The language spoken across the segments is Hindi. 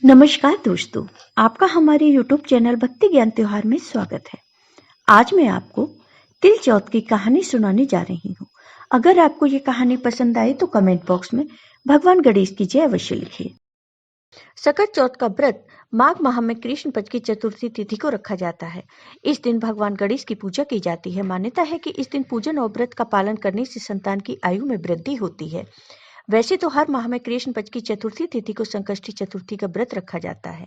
नमस्कार दोस्तों, आपका हमारे YouTube चैनल भक्ति ज्ञान त्योहार में स्वागत है। आज मैं आपको तिल चौथ की कहानी सुनाने जा रही हूँ। अगर आपको ये कहानी पसंद आए तो कमेंट बॉक्स में भगवान गणेश की जय अवश्य लिखिए। सकट चौथ का व्रत माघ माह में कृष्ण पक्ष की चतुर्थी तिथि को रखा जाता है। इस दिन भगवान गणेश की पूजा की जाती है। मान्यता है कि इस दिन पूजन और व्रत का पालन करने से संतान की आयु में वृद्धि होती है। वैसे तो हर माह में कृष्ण पक्ष की चतुर्थी तिथि को संकष्टी चतुर्थी का व्रत रखा जाता है,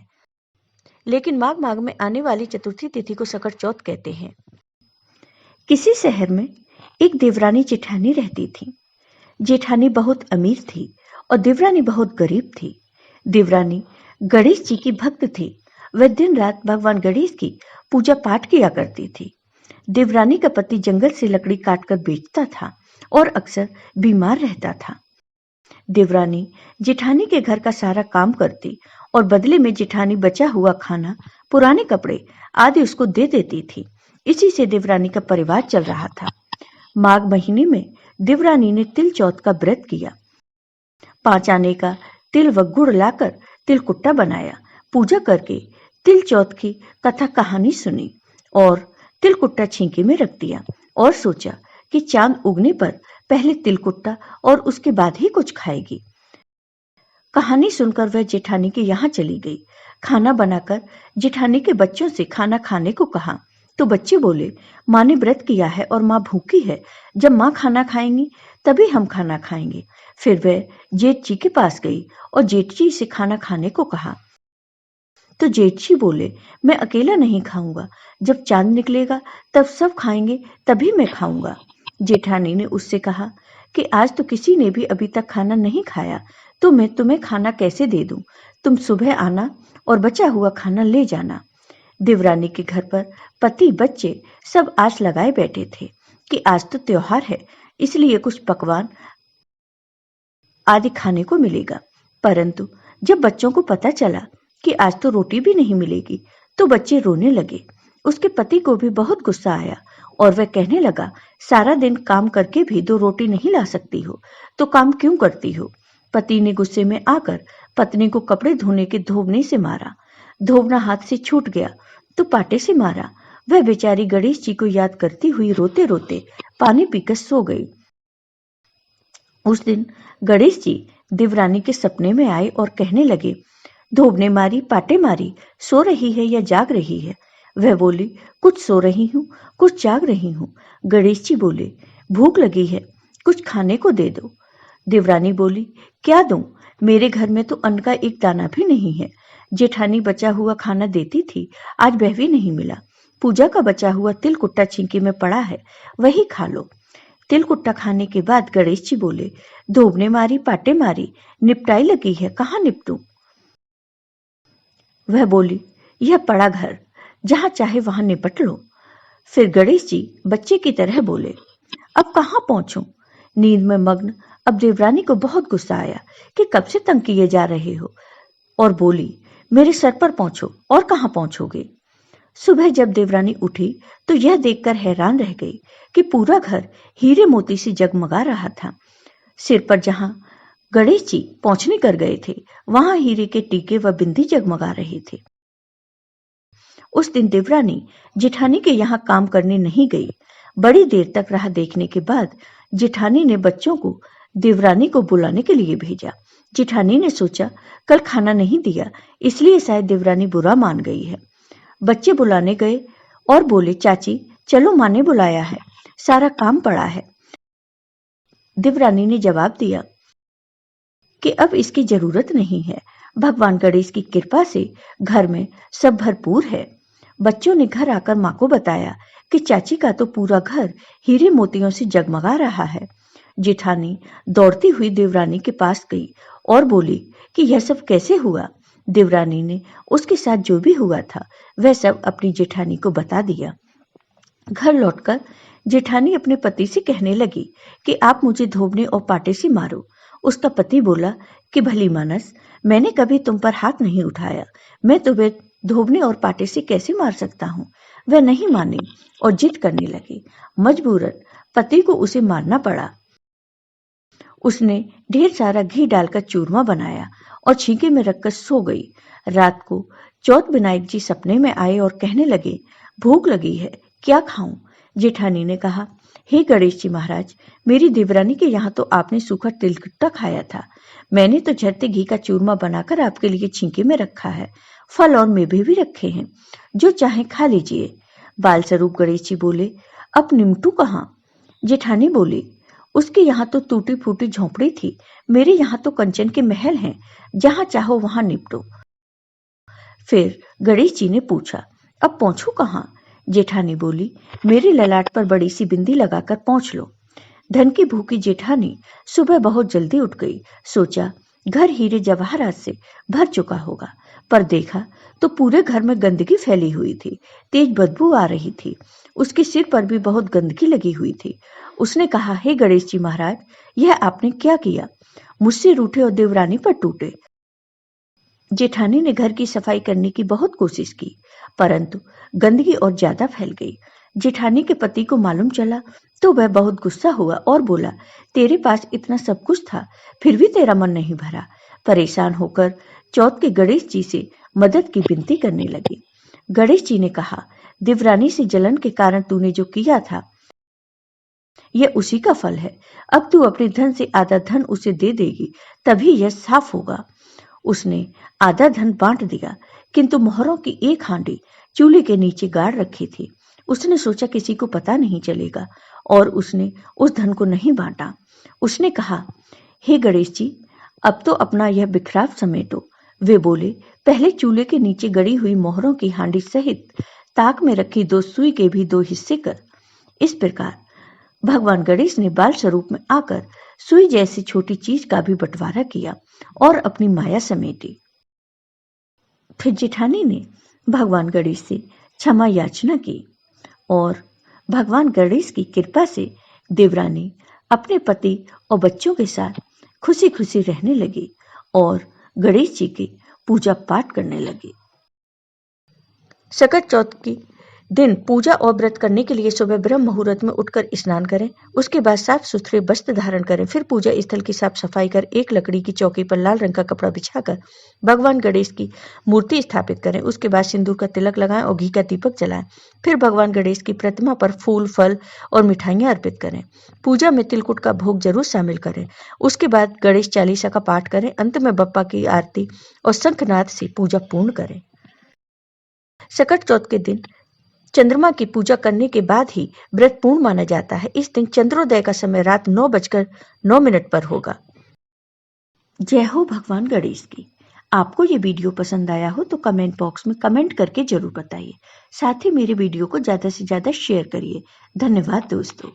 लेकिन माघ माह में आने वाली चतुर्थी तिथि को सकट चौथ कहते हैं। किसी शहर में एक देवरानी जेठानी रहती थी। जेठानी बहुत अमीर थी और देवरानी बहुत गरीब थी। देवरानी गणेश जी की भक्त थी। वह दिन रात भगवान गणेश की पूजा पाठ किया करती थी। देवरानी का पति जंगल से लकड़ी काटकर बेचता था और अक्सर बीमार रहता था। देवरानी जेठानी के घर का सारा काम करती और बदले में जेठानी बचा हुआ खाना, पुराने कपड़े आदि उसको दे देती थी। इसी से देवरानी का परिवार चल रहा था। माघ महीने में देवरानी ने तिल चौथ का व्रत किया। 5 आने का तिल व गुड़ लाकर तिलकुट्टा बनाया। पूजा करके तिल चौथ की कथा कहानी सुनी और तिलकुट्टा छींके में रख दिया और सोचा कि चांद उगने पर पहले तिलकुट्टा और उसके बाद ही कुछ खाएगी। कहानी सुनकर वह जेठानी के यहाँ चली गई। खाना बनाकर जेठानी के बच्चों से खाना खाने को कहा तो बच्चे बोले, माँ ने व्रत किया है और माँ भूखी है। जब माँ खाना खाएंगी तभी हम खाना खाएंगे। फिर वह जेठ जी के पास गई और जेठ जी से खाना खाने को कहा तो जेठ जी बोले, मैं अकेला नहीं खाऊंगा। जब चांद निकलेगा तब सब खाएंगे, तभी मैं खाऊंगा। जेठानी ने उससे कहा कि आज तो किसी ने भी अभी तक खाना नहीं खाया, तो मैं तुम्हें खाना कैसे दे दूं? तुम सुबह आना और बचा हुआ खाना ले जाना। देवरानी के घर पर पति बच्चे सब आस लगाए बैठे थे कि आज तो त्योहार है, इसलिए कुछ पकवान आदि खाने को मिलेगा। परंतु जब बच्चों को पता चला कि आज तो रोटी भी नहीं मिलेगी, तो बच्चे रोने लगे। उसके पति को भी बहुत गुस्सा आया और वह कहने लगा, सारा दिन काम करके भी 2 रोटी नहीं ला सकती हो, तो काम क्यों करती हो? पति ने गुस्से में आकर पत्नी को कपड़े धोने के धोबने से मारा। धोबना हाथ से छूट गया तो पाटे से मारा। वह बेचारी गणेश जी को याद करती हुई रोते रोते पानी पीकर सो गई। उस दिन गणेश जी देवरानी के सपने में आए और कहने लगे, धोबने मारी पाटे मारी, सो रही है या जाग रही है? वह बोली, कुछ सो रही हूँ, कुछ जाग रही हूँ। गणेश जी बोले, भूख लगी है, कुछ खाने को दे दो। देवरानी बोली, क्या दूं? मेरे घर में तो अन्न का एक दाना भी नहीं है। जेठानी बचा हुआ खाना देती थी, आज वह भी नहीं मिला। पूजा का बचा हुआ तिलकुट्टा छींके में पड़ा है, वही खा लो। तिलकुट्टा खाने के बाद गणेश जी बोले, धोबने मारी पाटे मारी, निपटाई लगी है, कहाँ निपटूं? वह बोली, यह पड़ा घर, जहां चाहे वहां निपट लो। फिर गणेश जी बच्चे की तरह बोले, अब कहाँ पहुंचूं? नींद में मग्न अब देवरानी को बहुत गुस्सा आया कि कब से तंग किए जा रहे हो, और बोली, मेरे सर पर पहुंचो, और कहाँ पहुंचोगे? सुबह जब देवरानी उठी तो यह देखकर हैरान रह गई कि पूरा घर हीरे मोती से जगमगा रहा था। सिर पर जहां गणेश जी पहुंचने कर गए थे, वहां हीरे के टीके व बिंदी जगमगा रहे थे। उस दिन देवरानी जेठानी के यहाँ काम करने नहीं गई। बड़ी देर तक राह देखने के बाद जेठानी ने बच्चों को देवरानी को बुलाने के लिए भेजा। जेठानी ने सोचा, कल खाना नहीं दिया, इसलिए शायद देवरानी बुरा मान गई है। बच्चे बुलाने गए और बोले, चाची चलो, माँ ने बुलाया है, सारा काम पड़ा है। देवरानी ने जवाब दिया कि अब इसकी जरूरत नहीं है, भगवान गणेश की कृपा से घर में सब भरपूर है। बच्चों ने घर आकर माँ को बताया कि चाची का तो पूरा घर हीरे मोतियों से जगमगा रहा है। जेठानी दौड़ती हुई देवरानी के पास गई और बोली कि यह सब कैसे हुआ। देवरानी ने उसके साथ जो भी हुआ था वह सब अपनी जेठानी को बता दिया। घर लौटकर जेठानी अपने पति से कहने लगी कि आप मुझे धोबने और पाटे से मारो। उसका पति बोला कि भली मानस, मैंने कभी तुम पर हाथ नहीं उठाया, मैं तुम्हें धोबने और पाटे से कैसे मार सकता हूँ? वह नहीं मानी और जिद करने लगी। मजबूरन पति को उसे मारना पड़ा। उसने ढेर सारा घी डालकर चूरमा बनाया और छींके में रखकर सो गई। रात को चौथ विनायक जी सपने में आए और कहने लगे, भूख लगी है, क्या खाऊं? जेठानी ने कहा, हे गणेश जी महाराज, मेरी देवरानी के यहाँ तो आपने सूखा तिलकुट्टा खाया था। मैंने तो झरते घी का चूरमा बनाकर आपके लिए छींके में रखा है। फल और मेवे भी रखे हैं, जो चाहे खा लीजिए। बाल स्वरूप गणेश जी बोले, अब निमटू कहाँ? जेठानी बोली, उसके यहाँ तो टूटी फूटी झोंपड़ी थी, मेरे यहाँ तो कंचन के महल हैं, जहाँ चाहो वहां निपटो। फिर गणेश जी ने पूछा, अब पहुंचू कहाँ? जेठानी बोली, मेरे ललाट पर बड़ी सी बिंदी लगाकर पहुंच लो। धन की भूखी जेठानी सुबह बहुत जल्दी उठ गई। सोचा घर हीरे जवाहरात से भर चुका होगा, पर देखा तो पूरे घर में गंदगी फैली हुई थी। तेज बदबू आ रही थी। उसके सिर पर भी बहुत गंदगी लगी हुई थी। उसने कहा, हे गणेश जी महाराज, यह आपने क्या किया? मुझसे रूठे और देवरानी पर टूटे। जेठानी ने घर की सफाई करने की बहुत कोशिश की, परंतु गंदगी और ज्यादा फैल गई। जेठानी के पति को मालूम चला तो वह बहुत गुस्सा हुआ और बोला, तेरे पास इतना सब कुछ था, फिर भी तेरा मन नहीं भरा। परेशान होकर चौथ के गणेश जी से मदद की विनती करने लगी। गणेश जी ने कहा, देवरानी से जलन के कारण तूने जो किया था, यह उसी का फल है। अब तू अपने धन से आधा धन उसे दे देगी, तभी यह साफ होगा। उसने आधा धन बांट दिया, किंतु मोहरों की एक हांडी चूल्हे के नीचे गाड़ रखी थी। उसने सोचा किसी को पता नहीं चलेगा, और उसने उस धन को नहीं बांटा। उसने कहा, हे गणेश जी, अब तो अपना यह बिखराव समेटो। वे बोले, पहले चूल्हे के नीचे गड़ी हुई मोहरों की हांडी सहित ताक में रखी 2 सुई के भी 2 हिस्से कर। इस प्रकार भगवान गणेश ने बाल स्वरूप में आकर सुई जैसी छोटी चीज का भी बंटवारा किया और अपनी माया समेटी। फिर जेठानी ने भगवान गणेश से क्षमा याचना की और भगवान गणेश की कृपा से देवरानी अपने पति और बच्चों के साथ खुशी खुशी रहने लगी और गणेश जी की पूजा पाठ करने लगी। सकट चौथ की दिन पूजा और व्रत करने के लिए सुबह ब्रह्म मुहूर्त में उठकर स्नान करें। उसके बाद साफ सुथरे वस्त्र धारण करें। फिर पूजा स्थल की साफ सफाई कर एक लकड़ी की चौकी पर लाल रंग का कपड़ा बिछाकर भगवान गणेश की मूर्ति स्थापित करें। उसके बाद सिंदूर का तिलक लगाएं और घी का दीपक जलाएं। फिर भगवान गणेश की प्रतिमा पर फूल, फल और मिठाइयां अर्पित करें। पूजा में तिलकुट का भोग जरूर शामिल करें। उसके बाद गणेश चालीसा का पाठ करें। अंत में बप्पा की आरती और शंखनाद से पूजा पूर्ण करें। सकट चौथ के दिन चंद्रमा की पूजा करने के बाद ही व्रत पूर्ण माना जाता है। इस दिन चंद्रोदय का समय रात 9:09 पर होगा। जय हो भगवान गणेश की। आपको ये वीडियो पसंद आया हो तो कमेंट बॉक्स में कमेंट करके जरूर बताइए। साथ ही मेरे वीडियो को ज्यादा से ज्यादा शेयर करिए। धन्यवाद दोस्तों।